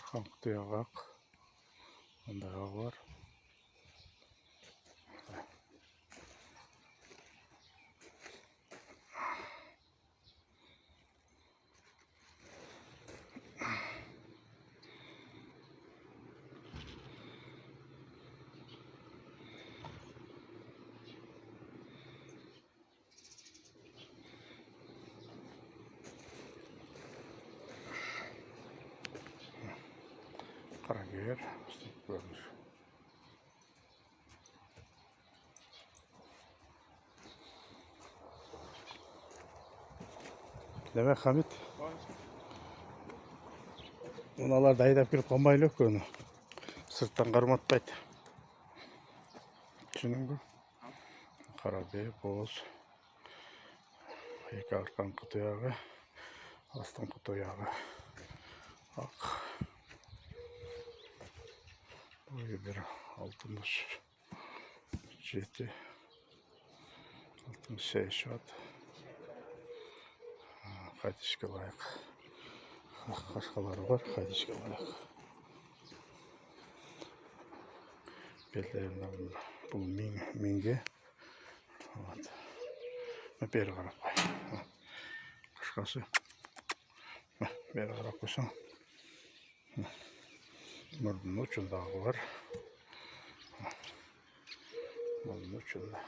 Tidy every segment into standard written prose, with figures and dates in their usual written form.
Ақ ондағы бар. Қарагер, ұстап көріңіз. Demek Hamit, onalar dayıdap kirip kalmaylı yok onu. Sırttan karmatpaydı. Düşünün bu. Karabe, boz. Екі arқан құты яғы, астын құты яғы. Ақ. Бойы бір 67, 68 at. Қайтышқа лайық. Қашқалары бар, қайтышқа лайық. Белдерімді бұл менге. Бері қарап қой. Қашқасы. Бері қарап қойсаң. Мұрдың ұшындағы бар. Мұрдың ұшында.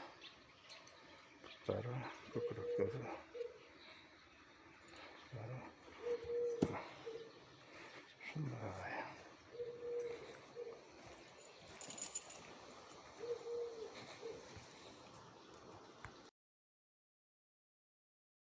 Бұқтары, көкіректері.